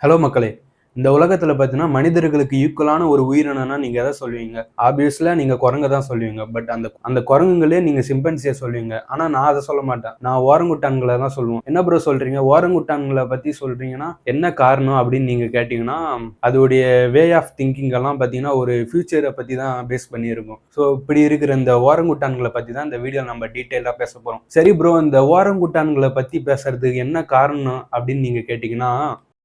Hello மக்களே! இந்த உலகத்துல பார்த்தீங்கன்னா, மனிதர்களுக்கு ஈக்குவலான ஒரு உயிரினம்னா நீங்க எத சொல்லுவீங்க? ஆப்வியஸ்லா நீங்க குரங்க தான் சொல்லுவீங்க. பட் அந்த அந்த குரங்குங்களே நீங்க சிம்பன்சிய சொல்லுவீங்க. ஆனா நான் அத சொல்ல மாட்டேன். நான் ஓரங்குட்டான்கள தான் சொல்லுவேன். என்ன ப்ரோ சொல்றீங்க? ஓரங்குட்டான்கள பத்தி சொல்றீங்கன்னா, என்ன காரணம் அப்படின்னு நீங்க கேட்டீங்கன்னா, அதோடைய வே ஆஃப் திங்கிங் எல்லாம் பார்த்தீங்கன்னா, ஒரு ஃபியூச்சர பத்தி தான் பேஸ் பண்ணி இருக்கும். ஸோ இப்படி இருக்கிற இந்த ஓரங்குட்டான்கள பத்தி தான் இந்த வீடியோல நம்ம டீட்டெயிலா பேசப் போறோம். சரி ப்ரோ, இந்த ஓரங்குட்டான்கள பத்தி பேசுறதுக்கு என்ன காரணம் அப்படின்னு நீங்க கேட்டீங்கன்னா,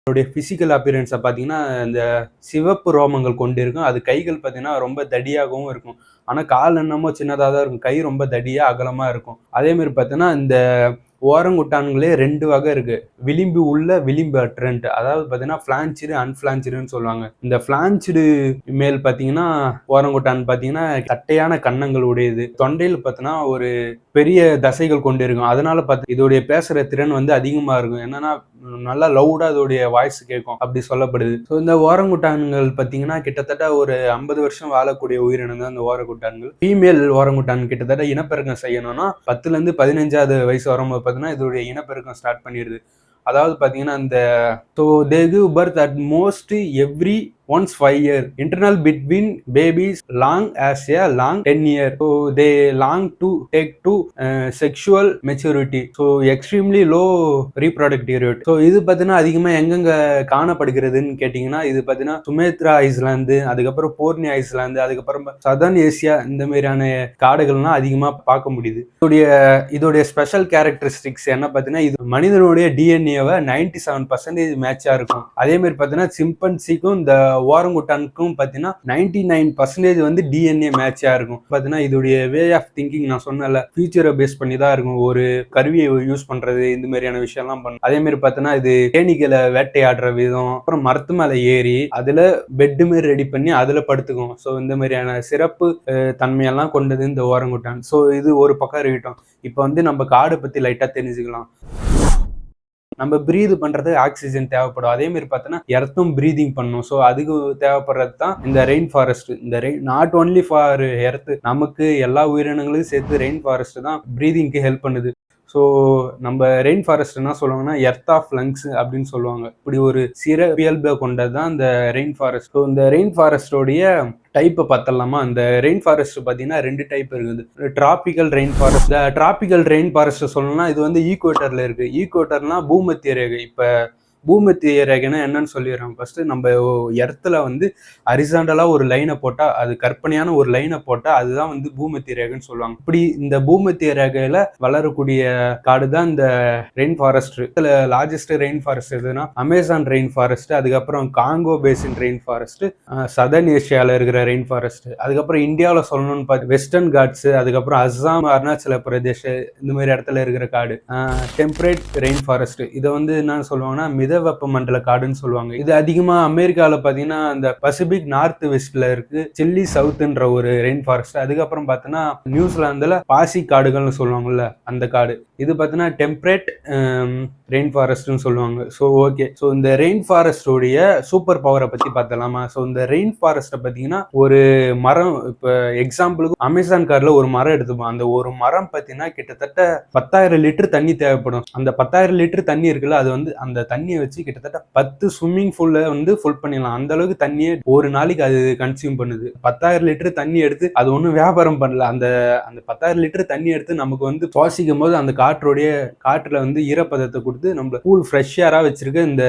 அதோடைய பிசிக்கல் அப்பியரன்ஸ பார்த்தீங்கன்னா, இந்த சிவப்பு ரோமங்கள் கொண்டிருக்கும். அது கைகள் பார்த்தீங்கன்னா, ரொம்ப தடியாகவும் இருக்கும். ஆனா கால் என்னமோ சின்னதா தான் இருக்கும். கை ரொம்ப தடியா, அகலமா இருக்கும். அதே மாரி பார்த்தீங்கன்னா, இந்த ஓரங்குட்டான்களே 2 வகை இருக்கு. விளிம்பு உள்ள, விளிம்பு அற்றன்ட்டு. அதாவது பார்த்தீங்கன்னா, ஃபிளான்ச்டு, அன்ஃபிளான்ச்டுன்னு சொல்லுவாங்க. இந்த ஃபிளான்ச்டு மேல் பார்த்தீங்கன்னா, ஓரங்குட்டான் பார்த்தீங்கன்னா, தட்டையான கன்னங்கள் உடையது. தொண்டையில பார்த்தீங்கன்னா, ஒரு பெரிய தசைகள் கொண்டிருக்கும். அதனால இதோடைய பேசுற திறன் வந்து அதிகமா இருக்கும். என்னன்னா, நல்லா லவுடா அதோடைய வாய்ஸ் கேட்கும். அப்படி சொல்லப்படுது. ஸோ இந்த ஓரங்குட்டான்கள் பார்த்தீங்கன்னா, கிட்டத்தட்ட ஒரு 50 வருஷம் வாழக்கூடிய உயிரினம் தான் இந்த ஓரங்குட்டான்கள். ஃபீமேல் ஓரங்குட்டான் கிட்டத்தட்ட இனப்பெருக்கம் செய்யணும்னா 10லேருந்து 15வது வயசு வரும்போது பார்த்தீங்கன்னா, இதோடைய இனப்பெருக்கம் ஸ்டார்ட் பண்ணிருது. அதாவது பார்த்தீங்கன்னா, இந்த so they give birth at most every once 5 years. Internal between babies long as a long 10 years. So they long to take to sexual maturity. So extremely low reproductive rate. So இது பார்த்தீங்கன்னா அதிகமாக எங்கெங்க காணப்படுகிறதுன்னு கேட்டிங்கன்னா, இது பார்த்தீங்கன்னா சுமேத்ரா Iceland, அதுக்கப்புறம் போர்னி Iceland, அதுக்கப்புறம் southern Asia இந்த மாதிரியான காடுகள்லாம் அதிகமாக பார்க்க முடியுது. இதோடைய ஸ்பெஷல் கேரக்டரிஸ்டிக்ஸ் என்ன பார்த்தீங்கன்னா, இது மனிதனுடைய டிஎன்ஏவை 97% மேட்சா இருக்கும். அதே மாதிரி பார்த்தீங்கன்னா சிம்பன்சிக்கும் இந்த ஓரங்குட்டானுக்கும் பார்த்தீங்கன்னா 99% வந்து டிஎன்ஏ மேட்சா இருக்கும். பார்த்தீங்கன்னா இதோடைய வே ஆஃப் திங்கிங் நான் சொன்னல ஃபியூச்சரை பேஸ் பண்ணி தான் இருக்கும். ஒரு கருவியை யூஸ் பண்றது இந்த மாதிரியான விஷயம்லாம் பண்ணும். அதே மாதிரி பார்த்தீங்கன்னா இது தேனீக்களை வேட்டையாடுற விதம், அப்புறம் மரத்து மேல ஏறி அதுல பெட் மாதிரி ரெடி பண்ணி அதுல படுத்துக்கும். ஸோ இந்த மாதிரியான சிறப்பு தன்மையெல்லாம் கொண்டது இந்த ஓரங்குட்டான். ஸோ இது ஒரு பக்கம் இருக்கட்டும். இப்போ வந்து நம்ம காடை பத்தி லைட்டா தெரிஞ்சுக்கலாம். நம்ம பிரீத் பண்றதுக்கு ஆக்சிஜன் தேவைப்படும். அதே மாதிரி பார்த்தோன்னா எர்த்தும் பிரீதிங் பண்ணும். ஸோ அதுக்கு தேவைப்படுறது தான் இந்த ரெயின் ஃபாரஸ்ட். இந்த நாட் ஒன்லி ஃபார் எர்த், நமக்கு எல்லா உயிரினங்களுக்கும் சேர்த்து ரெயின் ஃபாரஸ்ட் தான் பிரீதிங்க்கு ஹெல்ப் பண்ணுது. ஸோ நம்ம ரெயின் ஃபாரஸ்ட் என்ன சொல்லுவாங்கன்னா எர்த் ஆஃப் லங்ஸ் அப்படின்னு சொல்லுவாங்க. இப்படி ஒரு சிறப்பியல்பை கொண்டது தான் இந்த ரெயின் ஃபாரஸ்ட். ஸோ இந்த ரெயின் ஃபாரஸ்டோடைய டைப்பை பார்த்தலாமா? அந்த ரெயின் ஃபாரஸ்ட் பார்த்தீங்கன்னா 2 டைப் இருக்குது. Tropical rain forest. Tropical rain forest சொல்லணும்னா இது வந்து ஈக்குவேட்டர்ல இருக்கு. ஈக்குவேட்டர்னா பூமத்திய ரேகை. இப்போ பூமத்திய ரேகைன்னா என்னன்னு சொல்லிடுறோம். ஃபர்ஸ்ட் நம்ம எர்த்துல வந்து ஹரிசாண்டலா ஒரு லைனை போட்டா, அது கற்பனையான ஒரு லைனை போட்டா அதுதான் வந்து பூமத்திய ரேகைன்னு சொல்லுவாங்க. இப்படி இந்த பூமத்திய ரேகையில வளரக்கூடிய காடு தான் இந்த ரெயின் ஃபாரஸ்ட். இதுல லார்ஜஸ்ட் ரெயின் ஃபாரஸ்ட் எதுனா அமேசான் ரெயின் ஃபாரஸ்ட், அதுக்கப்புறம் Congo basin rain forest, southern ஏஷியால இருக்கிற ரெயின் ஃபாரஸ்ட், அதுக்கப்புறம் இந்தியாவில் சொல்லணும்னு பார்த்து வெஸ்டர்ன் காட்ஸ், அதுக்கப்புறம் அஸ்ஸாம், அருணாச்சல பிரதேஷ் இந்த மாதிரி இடத்துல இருக்கிற காடு டெம்பரேட் ரெயின் ஃபாரஸ்ட். இதை வந்து என்ன சொல்லுவாங்கன்னா வெப்ப மண்டல காடுன்னு சொல்லுவாங்க. இது அதிகமா அமெரிக்கால பாத்தீங்கன்னா இந்த பசிபிக் நார்த் வெஸ்ட்ல இருக்கு. சில்லி சவுத்ன்ற ஒரு ரெயின் ஃபாரஸ்ட். அதுக்கப்புறம் பாத்தீங்கன்னா நியூசிலாந்துல பாசி காடுகள்னு சொல்லுவாங்கல்ல அந்த காடு. இது பாத்தீங்கன்னா டெம்பரேட் ரெயின் ஃபாரஸ்ட்னு சொல்லுவாங்க. ஸோ ஓகே, ஸோ இந்த ரெயின் ஃபாரஸ்டோடைய சூப்பர் பவரை பத்தி பார்த்தலாமா? ஸோ இந்த ரெயின் ஃபாரஸ்ட்டை பார்த்தீங்கன்னா ஒரு மரம், இப்போ எக்ஸாம்பிளுக்கு அமேசான் கார்ல ஒரு மரம் எடுத்துப்போம். அந்த ஒரு மரம் பார்த்தீங்கன்னா கிட்டத்தட்ட 10,000 லிட்டர் தண்ணி தேவைப்படும். அந்த 10,000 லிட்டர் தண்ணி இருக்குல்ல, அது வந்து அந்த தண்ணியை வச்சு கிட்டத்தட்ட 10 ஸ்விம்மிங் பூல்ல வந்து ஃபுல் பண்ணிடலாம். அந்த அளவுக்கு தண்ணியை ஒரு நாளைக்கு அது கன்சியூம் பண்ணுது. 10,000 லிட்டர் தண்ணி எடுத்து அது ஒன்றும் வியாபாரம் பண்ணல. அந்த அந்த 10,000 லிட்டர் தண்ணி எடுத்து நமக்கு வந்து சுவாசிக்கும் போது அந்த காற்றுல வந்து ஈரப்பதத்தை கொடுத்து நம்ம கூல் ஃப்ரெஷ் ஏரா வச்சிருக்க இந்த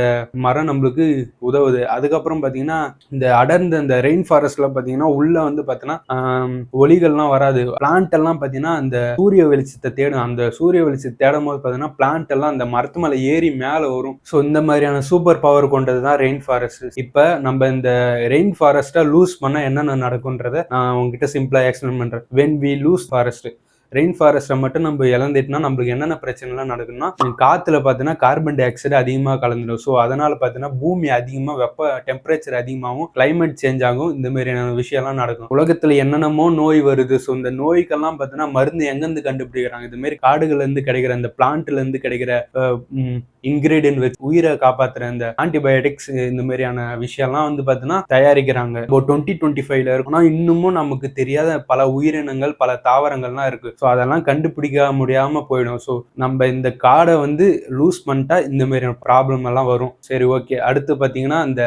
மரம் நம்மளுக்கு உதவுது. அதுக்கப்புறம் பாத்தீங்கன்னா இந்த அடர்ந்த இந்த ரெயின் ஃபாரஸ்ட்ல பாத்தீங்கன்னா உள்ள வந்து பாத்தீங்கன்னா ஒலிகள்லாம் வராது. பிளான்ட் எல்லாம் பாத்தீங்கன்னா அந்த சூரிய வெளிச்சத்தை தேடும். அந்த சூரிய வெளிச்சத்தை தேடும் போது பாத்தீங்கன்னா பிளான்ட் எல்லாம் அந்த மரத்து மேல ஏறி மேல வரும். ஸோ இந்த மாதிரியான சூப்பர் பவர் கொண்டதுதான் ரெயின் ஃபாரஸ்ட். இப்ப நம்ம இந்த ரெயின் ஃபாரஸ்ட்டை லூஸ் பண்ண என்னென்ன நடக்கும்ன்றத நான் உங்ககிட்ட சிம்பிளா எக்ஸ்பிளைன் பண்றேன். When we lose forest, rain ஃபாரஸ்ட்டை மட்டும் நம்ம இழந்துட்டுனா நம்மளுக்கு என்னென்ன பிரச்சனைலாம் நடக்கும்னா, காத்துல பார்த்தீங்கன்னா கார்பன் டை ஆக்சைடு அதிகமாக கலந்துடும். ஸோ அதனால பார்த்தீங்கன்னா பூமி அதிகமாக டெம்பரேச்சர் அதிகமாகவும் கிளைமேட் சேஞ்ச் ஆகும். இந்த மாதிரியான விஷயம்லாம் நடக்கும். உலகத்துல என்னென்னமோ நோய் வருது. ஸோ இந்த நோய்க்கெல்லாம் பார்த்தீங்கன்னா மருந்து எங்கேருந்து கண்டுபிடிக்கிறாங்க? இது மாதிரி காடுகள்ல இருந்து கிடைக்கிற அந்த பிளான்ட்ல இருந்து கிடைக்கிற இன்கிரீடியன்ட் வச்சு உயிரை காப்பாத்துற இந்த ஆன்டிபயோட்டிக்ஸ் இந்த மாதிரியான விஷயம்லாம் வந்து பார்த்தீங்கன்னா தயாரிக்கிறாங்க. இப்போ 2025ல இருக்குன்னா இன்னமும் நமக்கு தெரியாத பல உயிரினங்கள், பல தாவரங்கள்லாம் இருக்கு. ஸோ அதெல்லாம் கண்டுபிடிக்க முடியாம போயிடும். ஸோ நம்ம இந்த காடை வந்து லூஸ் பண்ணிட்டா இந்த மாதிரியான ப்ராப்ளம் எல்லாம் வரும். சரி, ஓகே. அடுத்து பார்த்தீங்கன்னா இந்த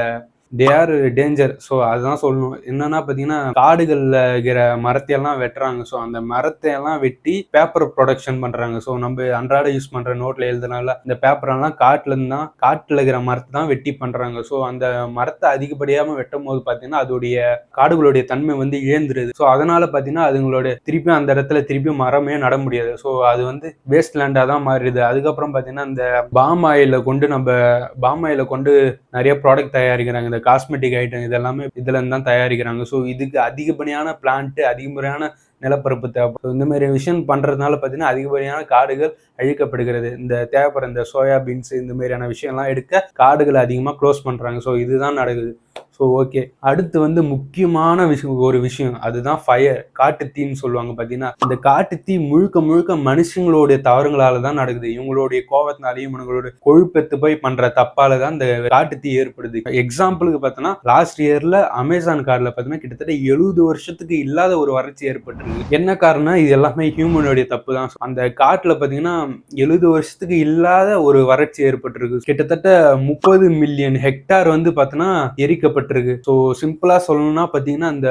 தே ஆர் டேஞ்சர். ஸோ அதுதான் சொல்லணும். என்னன்னா பார்த்தீங்கன்னா காடுகளில் இருக்கிற மரத்தையெல்லாம் வெட்டுறாங்க. ஸோ அந்த மரத்தையெல்லாம் வெட்டி பேப்பர் ப்ரொடக்ஷன் பண்ணுறாங்க. ஸோ நம்ம அன்றாட யூஸ் பண்ணுற நோட்டில் எழுதுனால இந்த பேப்பரெல்லாம் காட்டில் இருக்கிற மரத்தை தான் வெட்டி பண்ணுறாங்க. ஸோ அந்த மரத்தை அதிகப்படியாமல் வெட்டும் போது பார்த்தீங்கன்னா அதோடைய காடுகளுடைய தன்மை வந்து இழந்துருது. ஸோ அதனால பார்த்தீங்கன்னா அதுங்களோட திருப்பி அந்த இடத்துல திருப்பி மரமே நட முடியாது. ஸோ அது வந்து வேஸ்ட் லேண்டாக தான் மாறிடுது. அதுக்கப்புறம் பார்த்தீங்கன்னா இந்த பாம் ஆயிலை கொண்டு நிறைய ப்ராடக்ட் தயாரிக்கிறாங்க. இந்த காஸ்மெட்டிக் ஐட்டம் இதெல்லாமே இதுல இருந்து தான் தயாரிக்கிறாங்க. ஸோ இதுக்கு அதிகப்படியான பிளான்ட், அதிகப்படியான நிலப்பரப்பு தேவைப்படும். இந்த மாதிரி விஷயம் பண்றதுனால பார்த்தீங்கன்னா அதிகப்படியான காடுகள் அழிக்கப்படுகிறது. இந்த தேவைப்படுற இந்த சோயா பீன்ஸ் இந்த மாதிரியான விஷயம்லாம் எடுக்க காடுகளை அதிகமாக க்ளோஸ் பண்றாங்க. ஸோ இதுதான் நடக்குது. So okay. அடுத்து வந்து முக்கியமான ஒரு விஷயம் அதுதான் ஃபயர், காட்டுத்தீன்னு சொல்லுவாங்க. பார்த்தீங்கன்னா இந்த காட்டுத்தீ முழுக்க மனுஷங்களுடைய தவறுங்களால தான் நடக்குது. இவங்களுடைய கோபத்தினாலையும் இவங்களோட கொழுப்பெத்து போய் பண்ற தப்பால தான் இந்த காட்டுத்தீ ஏற்படுது. எக்ஸாம்பிளுக்கு பார்த்தோன்னா லாஸ்ட் இயர்ல அமேசான் காடுல பார்த்தீங்கன்னா கிட்டத்தட்ட 70 வருஷத்துக்கு இல்லாத ஒரு வறட்சி ஏற்பட்டிருக்கு. என்ன காரணம்? இது எல்லாமே ஹியூமனுடைய தப்பு தான். அந்த காட்டுல பார்த்தீங்கன்னா 70 வருஷத்துக்கு இல்லாத ஒரு வறட்சி ஏற்பட்டிருக்கு. கிட்டத்தட்ட 30 மில்லியன் ஹெக்டார் வந்து பார்த்தோன்னா எரிக்கப்பட்டு இருக்கு. ஸோ சிம்பிளா சொல்லணும்னா பார்த்தீங்கன்னா இந்த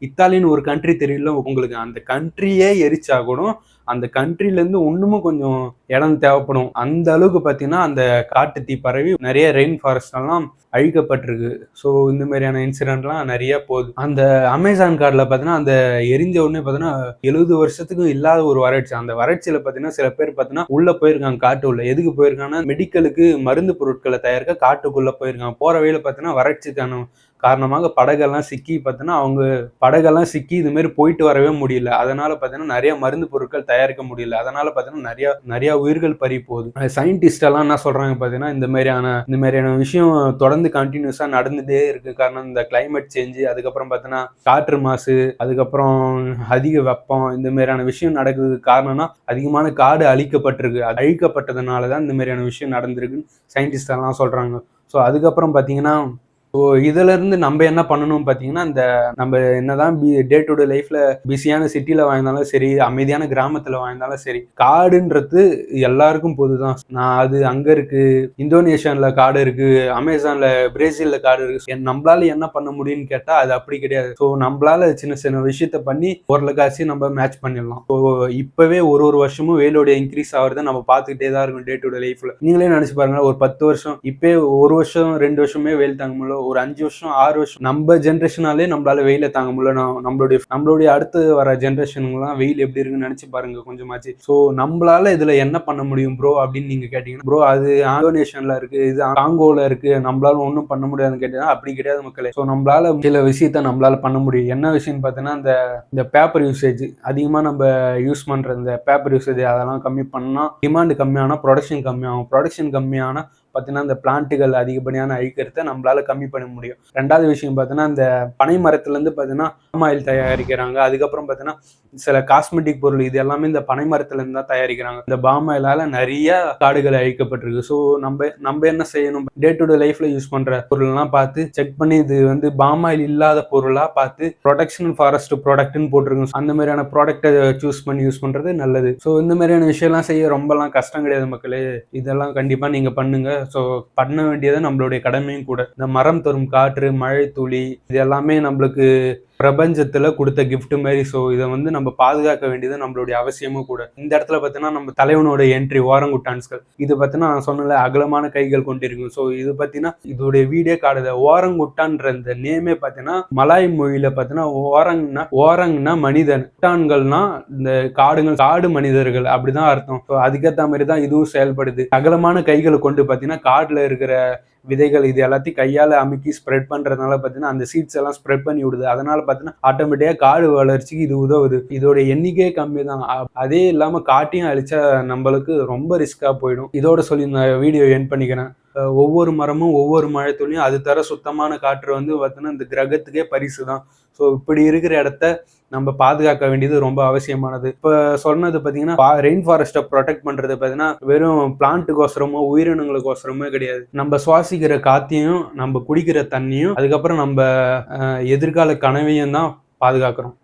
இத்தாலின்னு ஒரு கண்ட்ரி தெரியல உங்களுக்கு, அந்த கண்ட்ரியே எரிச்சா கூட அந்த கண்ட்ரில இருந்து இன்னமும் கொஞ்சம் இடம் தேவைப்படும். அந்த அளவுக்கு பார்த்தீங்கன்னா அந்த காட்டு தீ பரவி நிறைய ரெயின் ஃபாரஸ்ட் எல்லாம் அழிக்கப்பட்டிருக்கு. ஸோ இந்த மாதிரியான இன்சிடென்ட்லாம் நிறைய போகுது. அந்த அமேசான் காடுல பார்த்தீங்கன்னா அந்த எரிஞ்ச உடனே பார்த்தீங்கன்னா 70 வருஷத்துக்கும் இல்லாத ஒரு வறட்சி. அந்த வறட்சியில பார்த்தீங்கன்னா சில பேர் பார்த்தீங்கன்னா உள்ள போயிருக்காங்க, காட்டு உள்ள. எதுக்கு போயிருக்காங்கன்னா மெடிக்கலுக்கு மருந்து பொருட்களை தயாரிக்க காட்டுக்குள்ள போயிருக்காங்க. போற வழியில பார்த்தீங்கன்னா வறட்சிக்கான காரணமாக படகெல்லாம் சிக்கி இது மாதிரி போயிட்டு வரவே முடியல. அதனால பார்த்தீங்கன்னா நிறைய மருந்து பொருட்கள் தயாரிக்க முடியல. அதனால பார்த்தீங்கன்னா நிறைய உயிர்கள் பறி போகுது. சயின்டிஸ்ட் எல்லாம் என்ன சொல்றாங்க பார்த்தீங்கன்னா இந்த மாதிரியான விஷயம் தொடர்ந்து கண்டினியூஸா நடந்துட்டே இருக்கு. காரணம் இந்த கிளைமேட் சேஞ்சு, அதுக்கப்புறம் பார்த்தீங்கன்னா காற்று மாசு, அதுக்கப்புறம் அதிக வெப்பம், இந்த மாதிரியான விஷயம் நடக்குதுக்கு காரணம்னா அதிகமான காடு அழிக்கப்பட்டிருக்கு. அது அழிக்கப்பட்டதுனாலதான் இந்த மாதிரியான விஷயம் நடந்திருக்குன்னு சயின்டிஸ்ட் எல்லாம் சொல்றாங்க. ஸோ அதுக்கப்புறம் பார்த்தீங்கன்னா ஸோ இதுல இருந்து நம்ம என்ன பண்ணணும் பார்த்தீங்கன்னா இந்த நம்ம என்னதான் டே டு டே லைஃப்ல பிஸியான சிட்டில வாழ்ந்தாலும் சரி, அமைதியான கிராமத்துல வாழ்ந்தாலும் சரி, காடுன்றது எல்லாருக்கும் பொதுதான். நான் அது அங்க இருக்கு, இந்தோனேஷியால காடு இருக்கு, அமேசான்ல பிரேசில்ல காடு இருக்கு, நம்மளால என்ன பண்ண முடியும்னு கேட்டா அது அப்படி கிடையாது. ஸோ நம்மளால சின்ன சின்ன விஷயத்த பண்ணி ஓரளவுக்காச்சும் நம்ம மேட்ச் பண்ணிடலாம். ஸோ இப்பவே ஒரு வருஷமும் வெயிலோட இன்க்ரீஸ் ஆகுறத நம்ம பார்த்துக்கிட்டே தான் இருக்கும் டே டு டே லைஃப்ல. நீங்களே நினைச்சு பாருங்க, ஒரு 10 வருஷம் இப்பே 1 வருஷம் 2 வருஷமே வெயில் தாங்க முடியல, ஒரு 5 வருஷம் 6 வருஷம் நம்ம ஜென்ரேஷனாலே நம்மளால வெயில தாங்க முடியல. நம்மளுடைய அடுத்து வர ஜென்ரேஷனுங்கெல்லாம் வெயில் எப்படி இருக்குன்னு நினைச்சு பாருங்க கொஞ்சமாச்சு. ஸோ நம்மளால இதுல என்ன பண்ண முடியும் ப்ரோ அப்படின்னு நீங்க கேட்டீங்கன்னா, ப்ரோ அது இந்தோனேஷியால இருக்கு, இது காங்கோல இருக்கு, நம்மளால ஒன்றும் பண்ண முடியாதுன்னு கேட்டீங்கன்னா அப்படி கிடையாது மக்களே. ஸோ நம்மளால சில விஷயத்த நம்மளால பண்ண முடியும். என்ன விஷயம்னு பார்த்தீங்கன்னா இந்த பேப்பர் யூசேஜ் அதிகமா நம்ம யூஸ் பண்ற இந்த பேப்பர் யூசேஜ் அதெல்லாம் கம்மி பண்ணா டிமாண்ட் கம்மியான ப்ரொடக்ஷன் கம்மியாகும். ப்ரொடக்ஷன் கம்மியான பார்த்தீங்கன்னா இந்த பிளான்ட்டுகள் அதிகப்படியான அழிக்கிறத நம்மளால கம்மி பண்ண முடியும். ரெண்டாவது விஷயம் பார்த்தீங்கன்னா இந்த பனை மரத்துலேருந்து பார்த்தீங்கன்னா பாம் ஆயில் தயாரிக்கிறாங்க. அதுக்கப்புறம் பார்த்தீங்கன்னா சில காஸ்மெட்டிக் பொருள் இது எல்லாமே இந்த பனை மரத்துலேருந்து தான் தயாரிக்கிறாங்க. இந்த பாம் ஆயிலால நிறைய காடுகள் அழிக்கப்பட்டிருக்கு. ஸோ நம்ம என்ன செய்யணும், டே டு டே லைஃப்ல யூஸ் பண்ற பொருள்லாம் பார்த்து செக் பண்ணி இது வந்து பாம் ஆயில் இல்லாத பொருளா பார்த்து ப்ரொடக்ஷன் ஃபாரஸ்ட் ப்ராடக்ட்னு போட்டிருக்கோம். அந்த மாதிரியான ப்ராடக்ட்டை சூஸ் பண்ணி யூஸ் பண்றது நல்லது. ஸோ இந்த மாதிரியான விஷயம்லாம் செய்ய ரொம்பலாம் கஷ்டம் கிடையாது மக்களே. இதெல்லாம் கண்டிப்பா நீங்க பண்ணுங்க. ஸோ பண்ண வேண்டியது நம்மளுடைய கடமையும் கூட. இந்த மரம் தரும் காற்று, மழை துளி இது எல்லாமே நம்மளுக்கு பிரபஞ்சத்துல கொடுத்த கிஃப்ட் மாதிரி. ஸோ இதை வந்து நம்ம பாதுகாக்க வேண்டியது நம்மளுடைய அவசியமும் கூட. இந்த இடத்துல பார்த்தீங்கன்னா நம்ம தலைவனோட என்ட்ரி ஓரங்குட்டான்ஸ்கள் இது பார்த்தீங்கன்னா நான் சொன்னல அகலமான கைகள் கொண்டிருக்கும். ஸோ இது பார்த்தீங்கன்னா இதோடைய வீடியோ காடுது. ஓரங்குட்டான்ற இந்த நேமே பார்த்தீங்கன்னா மலாய் மொழியில பார்த்தீங்கன்னா ஓரங்னா மனிதன், குட்டான்கள்னா இந்த காடு மனிதர்கள் அப்படிதான் அர்த்தம். ஸோ அதுக்கேற்ற மாதிரி தான் இதுவும் செயல்படுது. அகலமான கைகளை கொண்டு பார்த்தீங்கன்னா காடுல இருக்கிற விதைகள் இது எல்லாத்தையும் கையால அமுக்கி ஸ்ப்ரெட் பண்றதுனால பார்த்தீங்கன்னா அந்த சீட்ஸ் எல்லாம் ஸ்ப்ரெட் பண்ணி விடுது. அதனால பார்த்தீங்கன்னா ஆட்டோமேட்டிக்கா காடு வளர்ச்சிக்கு இது உதவுது. இதோட எண்ணிக்கையே கம்மி தான். அதே இல்லாம காட்டையும் அழிச்சா நம்மளுக்கு ரொம்ப ரிஸ்கா போயிடும். இதோட சொல்லி இந்த வீடியோ எண்ட் பண்ணிக்கிறேன். ஒவ்வொரு மரமும் ஒவ்வொரு மழை துளியும் அது தர சுத்தமான காற்று வந்து பார்த்தீங்கன்னா இந்த கிரகத்துக்கே பரிசு தான். ஸோ இப்படி இருக்கிற இடத்த நம்ம பாதுகாக்க வேண்டியது ரொம்ப அவசியமானது. இப்போ சொன்னது பார்த்தீங்கன்னா ரெயின் ஃபாரஸ்ட்டை ப்ரொடெக்ட் பண்றது பார்த்தீங்கன்னா வெறும் பிளான்ட்டுக்கோசரமோ உயிரினங்களுக்கோசரமோ கிடையாது. நம்ம சுவாசிக்கிற காத்தையும் நம்ம குடிக்கிற தண்ணியும் அதுக்கப்புறம் நம்ம எதிர்கால கனவையும் தான் பாதுகாக்கிறோம்.